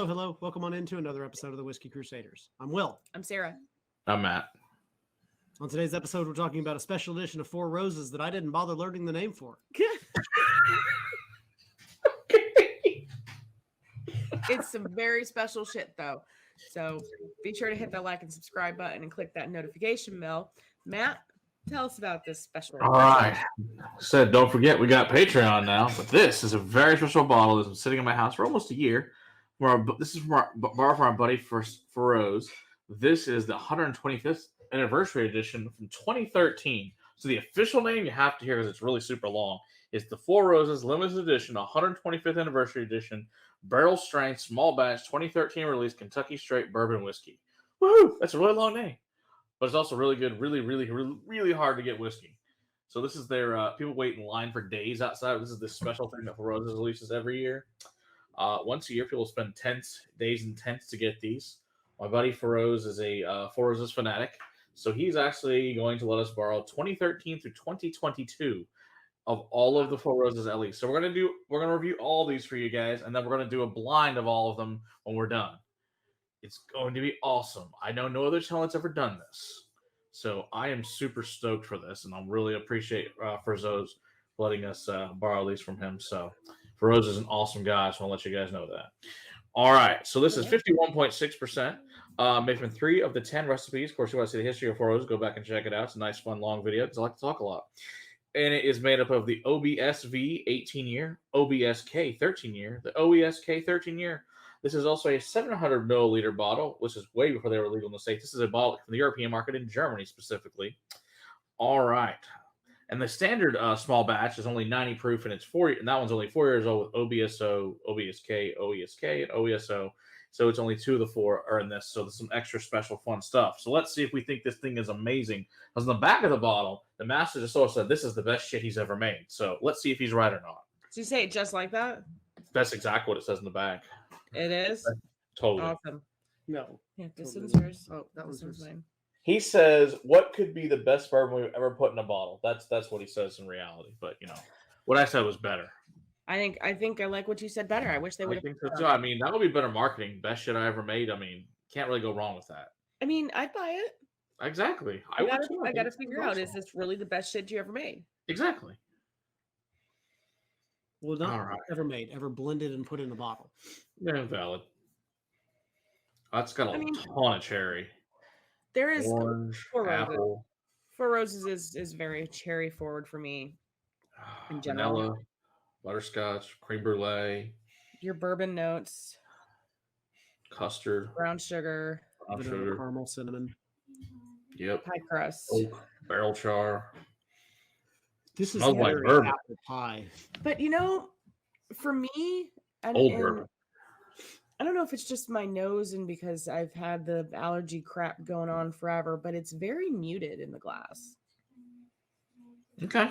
hello. Welcome on into another episode of the Whiskey Crusaders. I'm Will. I'm Sarah. I'm Matt. On today's episode, we're talking about a special edition of Four Roses that I didn't bother learning the name for. It's some very special shit, though. So be sure to hit that like and subscribe button and click that notification bell. Matt, tell us about this special. All right. Said, don't forget, we got Patreon now, but this is a very special bottle that's been sitting in my house for almost a year. This is from our bar from our buddy Feroz. This is the 125th anniversary edition from 2013. So the official name you have to hear because it's really super long is the Four Roses Limited Edition 125th Anniversary Edition Barrel Strength Small Batch 2013 release Kentucky Straight Bourbon Whiskey. Woohoo! That's a really long name, but it's also really good. Really hard to get whiskey. So this is their people wait in line for days outside. This is the special thing that Four Roses releases every year. Once a year, people spend days in tents to get these. My buddy Feroz is a Four Roses fanatic, so he's actually going to let us borrow 2013 through 2022 of all of the Four Roses at least. So we're gonna review all these for you guys, and then we're gonna do a blind of all of them when we're done. It's going to be awesome. I know no other talent's ever done this, so I am super stoked for this, and I really appreciate Feroz letting us borrow these from him. So Feroz is an awesome guy, so I'll let you guys know that. All right, so this is 51.6%. Made from 3 of the 10 recipes. Of course, you want to see the history of Four Roses, go back and check it out. It's a nice, fun, long video because I like to talk a lot. And it is made up of the OBSV 18-year, OBSK 13-year, the OESK 13-year. This is also a 700 milliliter bottle, which is way before they were legal in the States. This is a bottle from the European market in Germany specifically. All right. And the standard small batch is only 90 proof, and and that one's only 4 years old with OBSO, OBSK, OESK, and OESO. So it's only 2 of the 4 are in this. So there's some extra special fun stuff. So let's see if we think this thing is amazing. Because on the back of the bottle, the master just said this is the best shit he's ever made. So let's see if he's right or not. Did you say it just like that? That's exactly what it says in the back. It is? Totally. Awesome. No. Yeah, this Totally. one's yours. Oh, that was This one's yours. mine. He says, what could be the best bourbon we've ever put in a bottle? That's what he says in reality. But, what I said was better. I think I like what you said better. I wish they would I have. think so too. I mean, that would be better marketing. Best shit I ever made. I mean, can't really go wrong with that. I mean, I'd buy it. Exactly. I gotta figure out, is this really the best shit you ever made? Exactly. Well, not ever made, ever blended and put in a bottle. Yeah, valid. That's got a ton of cherry. There is Orange, Four apple. Four Roses is very cherry forward for me in general. Vanilla, butterscotch, creme brulee. Your bourbon notes. Custard. Brown sugar. Vanilla, caramel, cinnamon. Yep. Pie crust. Oak, barrel char. This is Smells like very bourbon. apple pie. But for me, Old bourbon. I don't know if it's just my nose and because I've had the allergy crap going on forever, but it's very muted in the glass. Okay.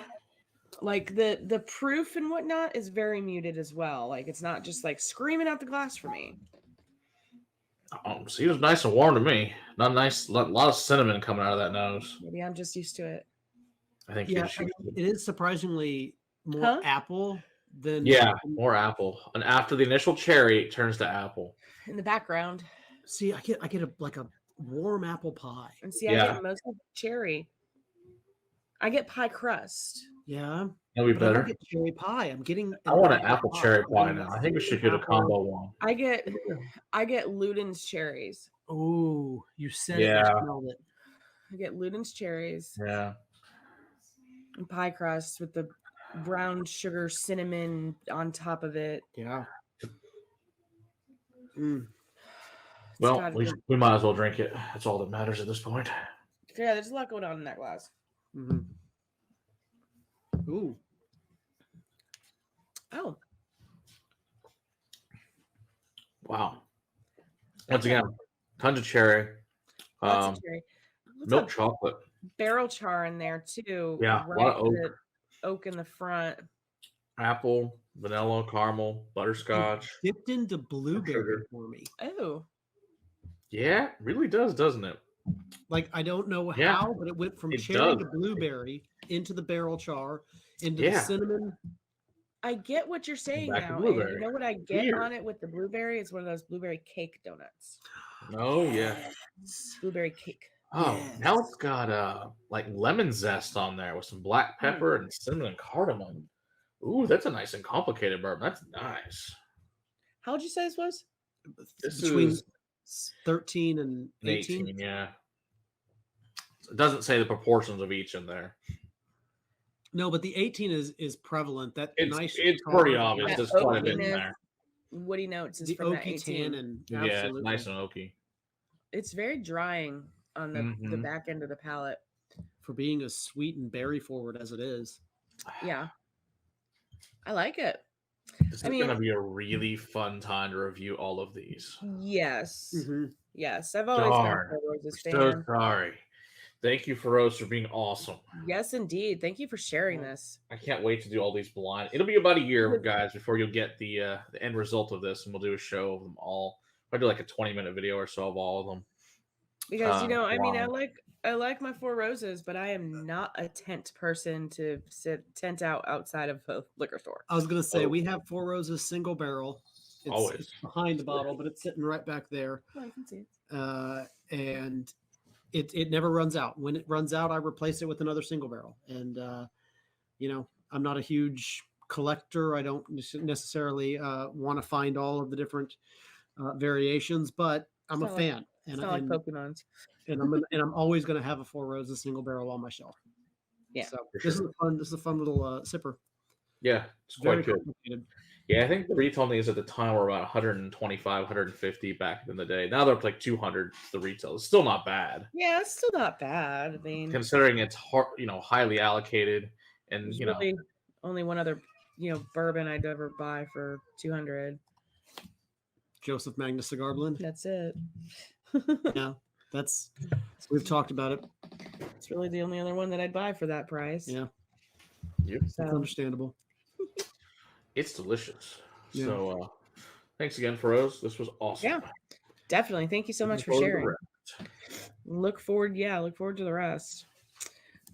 Like the proof and whatnot is very muted as well. Like it's not just like screaming out the glass for me. See, it was nice and warm to me. Not nice. A lot of cinnamon coming out of that nose. Maybe I'm just used to it. I think it is surprisingly more apple than more apple. And after the initial cherry, it turns to apple. In the background. See, I get a warm apple pie. And see, I get mostly cherry. I get pie crust. Yeah. That'd be better. I get cherry pie. I want an apple cherry pie now. I think we should get a combo one. I get Luden's cherries. Oh, you said it. I smelled it. I get Luden's cherries. Yeah. And pie crust with the brown sugar cinnamon on top of it. Yeah. Well, we might as well drink it. That's all that matters at this point. Yeah, there's a lot going on in that glass. Mm-hmm. Ooh. Oh. Wow. Once again, tons of cherry. Lots of cherry. Milk chocolate. Barrel char in there too. Yeah, a lot of oak. Oak in the front. Apple, vanilla, caramel, butterscotch. It dipped into blueberry for me. Oh. Yeah, it really does, doesn't it? Like, I don't know how, but it went from cherry to blueberry into the barrel char, into the cinnamon, I get what you're saying Back to now. And blueberry. you know what I get Weird. on it with the blueberry? It's one of those blueberry cake donuts. Oh yeah. Blueberry cake. Oh, now it's got like lemon zest on there with some black pepper and cinnamon and cardamom. Ooh, that's a nice and complicated bourbon. That's nice. How would you say this was? This Between is 13 and 18. 18, yeah. It doesn't say the proportions of each in there. No, but the 18 is prevalent. That It's nice. it's pretty tart, obvious. That There's quite a bit in oakiness. there. Woody notes is The from that oaky 18. tannin. Yeah, it's Absolutely. nice and oaky. It's very drying on the Mhm. back end of the palate. For being as sweet and berry forward as it is. Yeah. I like it. This I is gonna mean- be a really fun time to review all of these. Yes. Mhm. Yes. I've always been a Darn. Four Roses So fan. sorry. Thank you, Feroz, for being awesome. Yes, indeed. Thank you for sharing this. I can't wait to do all these blind. It'll be about a year, guys, before you'll get the end result of this, and we'll do a show of them all. I'll do like a 20-minute video or so of all of them. Because you know, I mean, wow. I like my Four Roses, but I am not a tent person to sit tent out outside of a liquor store. I was gonna say Oh. we have Four Roses single barrel. It's, Always. it's behind the bottle, but it's sitting right back there. Oh, I can see it. And it never runs out. When it runs out, I replace it with another single barrel. And you know, I'm not a huge collector. I don't necessarily want to find all of the different variations, but I'm a It's not like- fan. It's And, not like and, Pokemon's. and I'm always going to have a Four Roses single barrel on my shelf. Yeah, So for this sure. is a fun little sipper. Yeah, it's Very quite good. complicated. Yeah, I think the retail things at the time were about 125, 150 back in the day. Now they're up to like 200. The retail is still not bad, Yeah, it's still not bad. I mean, considering it's highly allocated, and there's you know, really only one other, bourbon I'd ever buy for 200. Joseph Magnus Cigar Blend. That's it. Yeah, we've talked about it. It's really the only other one that I'd buy for that price. Yeah, Yep. it's So understandable. it's delicious. Yeah. So thanks again, Feroz. This was awesome. Yeah. definitely. Thank you so much for Looking forward to the sharing. rest. Look forward to the rest.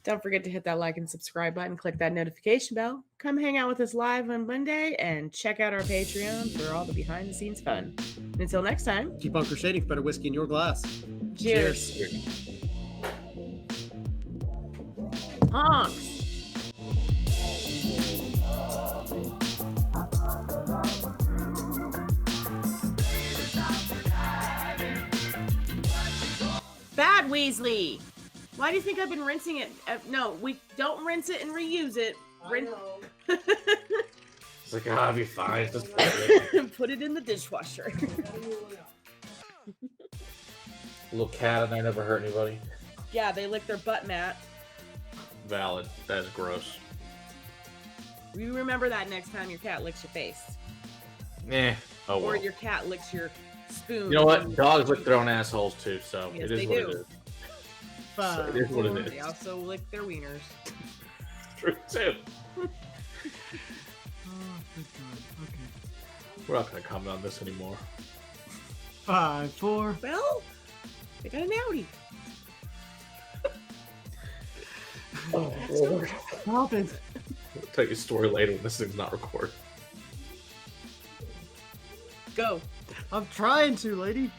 Don't forget to hit that like and subscribe button, click that notification bell, come hang out with us live on Monday, and check out our Patreon for all the behind the scenes fun. Until next time, Keep on crusading for better whiskey in your glass. cheers. Honks. Bad Weasley. Why do you think I've been rinsing it? No, we don't rinse it and reuse it. It's like, I'll be fine. Just Put it in the dishwasher. little cat in there never hurt anybody. Yeah, they lick their butt mat. Valid. That is gross. You remember that next time your cat licks your face. Oh Or well. your cat licks your spoon. You know what? Dogs lick their own assholes too, so Yes, it is they what do. it is. So it is what it They is. also lick their wieners. True too. Oh, thank God. Okay. We're not gonna comment on this anymore. 5, 4. Well, they got an Audi. Oh Lord. Stop it. I'll tell you a story later when this thing's not recorded. Go. I'm trying to, lady.